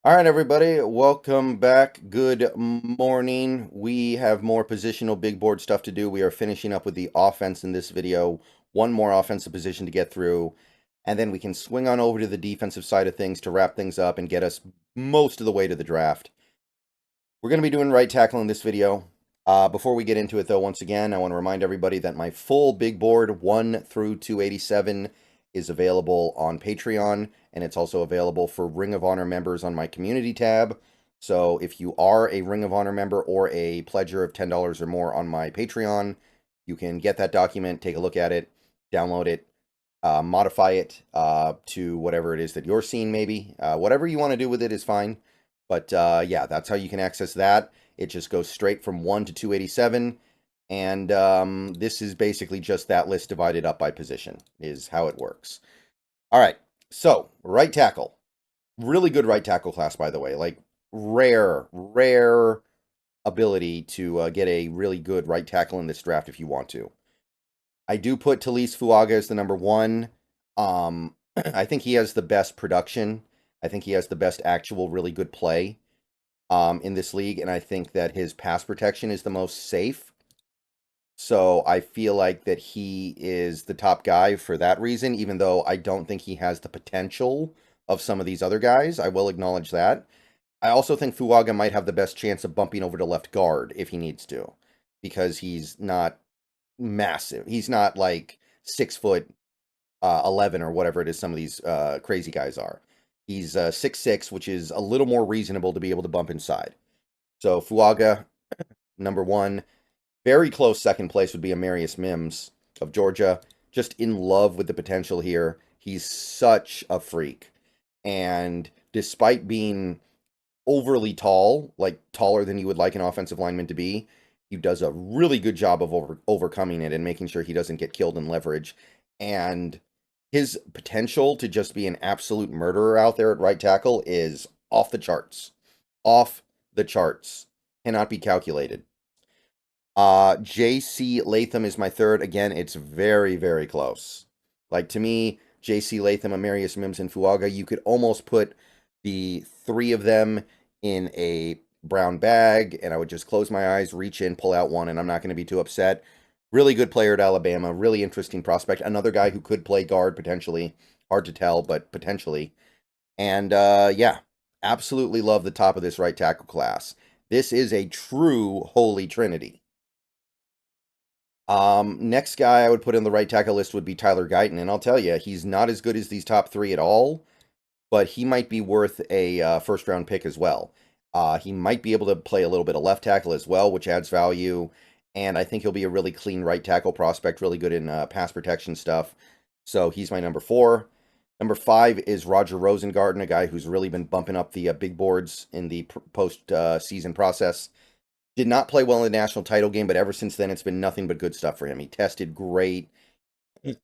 All right, everybody, welcome back. Good morning. We have more positional big board stuff to do. We are finishing up with the offense in this video. One more offensive position to get through, and then we can swing on over to the defensive side of things to wrap things up and get us most of the way to the draft. We're going to be doing right tackle in this video. Before we get into it, though, once again, I want to remind everybody that my full big board 1 through 287 is available on Patreon, and it's also available for Ring of Honor members on my community tab. So if you are a Ring of Honor member or a pledger of $10 or more on my Patreon, you can get that document, take a look at it, download it, modify it to whatever it is that you're seeing, maybe. Whatever you want to do with it is fine. But yeah, that's how you can access that. It just goes straight from 1 to 287. And this is basically just that list divided up by position is how it works. All right, so right tackle. Really good right tackle class, by the way. Like rare ability to get a really good right tackle in this draft if you want to. I do put Talise Fuaga as the number 1. I think he has the best production. I think he has the best actual really good play in this league, and I think that his pass protection is the most safe. So I feel like that he is the top guy for that reason, even though I don't think he has the potential of some of these other guys. I will acknowledge that. I also think Fuaga might have the best chance of bumping over to left guard if he needs to, because he's not massive. He's not like 6'11" or whatever it is some of these crazy guys are. He's 6'6", which is a little more reasonable to be able to bump inside. So Fuaga, number 1. Very close second place would be Amarius Mims of Georgia. Just in love with the potential here. He's such a freak. And despite being overly tall, like taller than you would like an offensive lineman to be, he does a really good job of overcoming it and making sure he doesn't get killed in leverage. And his potential to just be an absolute murderer out there at right tackle is off the charts. Off the charts. Cannot be calculated. J.C. Latham is my third. Again, it's very close. Like, to me, J.C. Latham, Amarius Mims, and Fuaga, you could almost put the 3 of them in a brown bag, and I would just close my eyes, reach in, pull out one, and I'm not going to be too upset. Really good player at Alabama. Really interesting prospect. Another guy who could play guard, potentially. Hard to tell, but potentially. And, yeah, absolutely love the top of this right tackle class. This is a true holy trinity. Next guy I would put in the right tackle list would be Tyler Guyton, and I'll tell you, he's not as good as these top 3 at all, but he might be worth a first-round pick as well. He might be able to play a little bit of left tackle as well, which adds value, and I think he'll be a really clean right tackle prospect, really good in pass protection stuff. So he's my number 4. Number 5 is Roger Rosengarten, a guy who's really been bumping up the big boards in the post-season process. Did not play well in the national title game, but ever since then, it's been nothing but good stuff for him. He tested great. He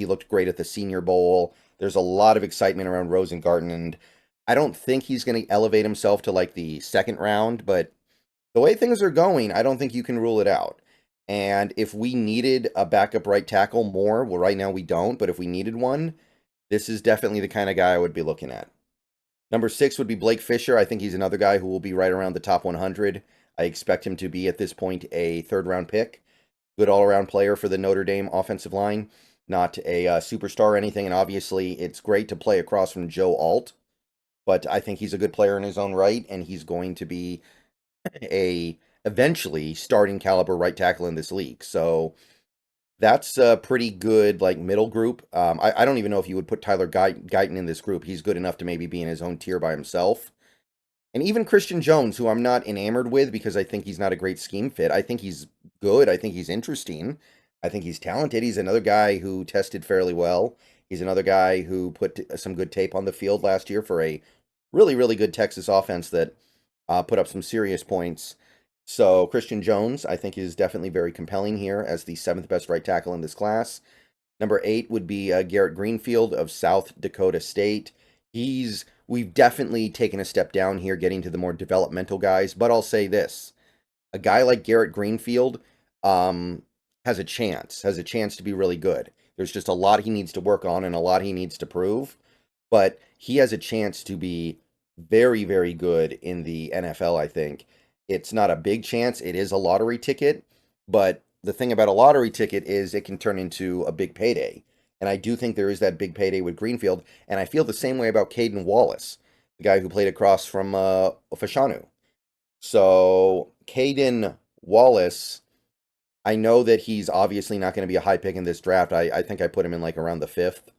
looked great at the Senior Bowl. There's a lot of excitement around Rosengarten, and I don't think he's going to elevate himself to like the second round, but the way things are going, I don't think you can rule it out. And if we needed a backup right tackle more, well, right now we don't, but if we needed one, this is definitely the kind of guy I would be looking at. Number 6 would be Blake Fisher. I think he's another guy who will be right around the top 100. I expect him to be, at this point, a third-round pick. Good all-around player for the Notre Dame offensive line. Not a superstar or anything, and obviously it's great to play across from Joe Alt, but I think he's a good player in his own right, and he's going to be a eventually starting caliber right tackle in this league. So that's a pretty good like middle group. I don't even know if you would put Tyler Guyton in this group. He's good enough to maybe be in his own tier by himself. And even Christian Jones, who I'm not enamored with because I think he's not a great scheme fit. I think he's good. I think he's interesting. I think he's talented. He's another guy who tested fairly well. He's another guy who put some good tape on the field last year for a really good Texas offense that put up some serious points. So Christian Jones, I think, is definitely very compelling here as the 7th best right tackle in this class. Number 8 would be Garrett Greenfield of South Dakota State. We've definitely taken a step down here getting to the more developmental guys, but I'll say this. A guy like Garrett Greenfield has a chance to be really good. There's just a lot he needs to work on and a lot he needs to prove, but he has a chance to be very, very good in the NFL, I think. It's not a big chance. It is a lottery ticket, but the thing about a lottery ticket is it can turn into a big payday. And I do think there is that big payday with Greenfield, and I feel the same way about Caden Wallace, the guy who played across from Fashanu. So Caden Wallace, I know that he's obviously not going to be a high pick in this draft. I think I put him in like around the fifth,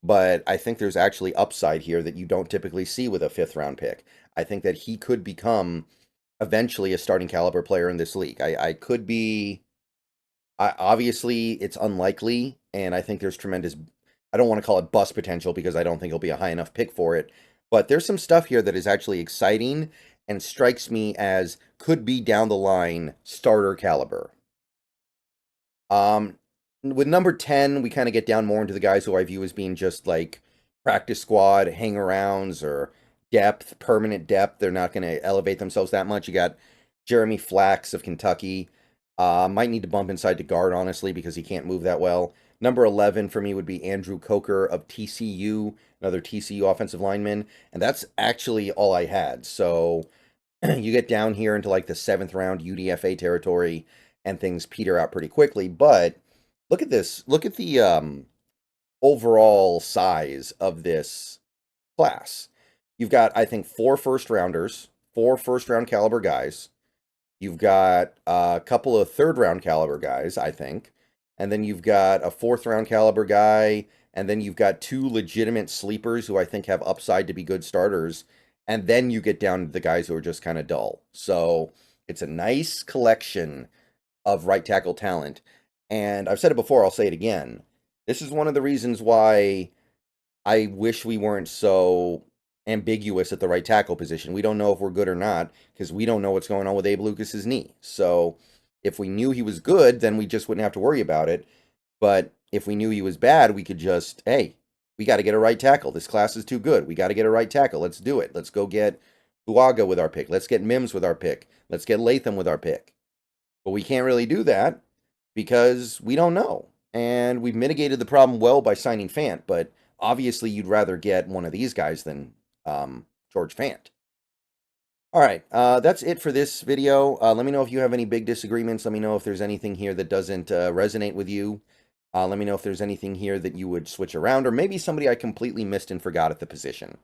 but I think there's actually upside here that you don't typically see with a fifth round pick. I think that he could become eventually a starting caliber player in this league. I could be, obviously, it's unlikely, and I think there's tremendous, I don't want to call it bust potential because I don't think he'll be a high enough pick for it, but there's some stuff here that is actually exciting and strikes me as could be down the line starter caliber. Um, with number 10, we kind of get down more into the guys who I view as being just like practice squad, hang arounds, or depth, permanent depth. They're not going to elevate themselves that much. You got Jeremy Flax of Kentucky. Might need to bump inside to guard, honestly, because he can't move that well. Number 11 for me would be Andrew Coker of TCU, another TCU offensive lineman. And that's actually all I had. So you get down here into like the 7th round UDFA territory and things peter out pretty quickly. But look at this. Look at the overall size of this class. You've got, I think, 4 first rounders, 4 first round caliber guys. You've got a couple of third round caliber guys, I think. And then you've got a 4th round caliber guy. And then you've got 2 legitimate sleepers who I think have upside to be good starters. And then you get down to the guys who are just kind of dull. So it's a nice collection of right tackle talent. And I've said it before, I'll say it again. This is one of the reasons why I wish we weren't so ambiguous at the right tackle position. We don't know if we're good or not because we don't know what's going on with Abe Lucas's knee. So if we knew he was good, then we just wouldn't have to worry about it. But if we knew he was bad, we could just, hey, we got to get a right tackle. This class is too good. We got to get a right tackle. Let's do it. Let's go get Buaga with our pick. Let's get Mims with our pick. Let's get Latham with our pick. But we can't really do that because we don't know. And we've mitigated the problem well by signing Fant, but obviously you'd rather get one of these guys than George Fant. All right, that's it for this video. Let me know if you have any big disagreements. Let me know if there's anything here that doesn't resonate with you. Let me know if there's anything here that you would switch around, or maybe somebody I completely missed and forgot at the position.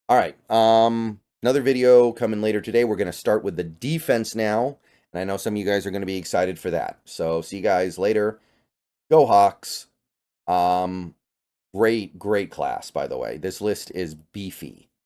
All right, another video coming later today. We're going to start with the defense now, and I know some of you guys are going to be excited for that. So see you guys later. Go Hawks. Great class, by the way. This list is beefy.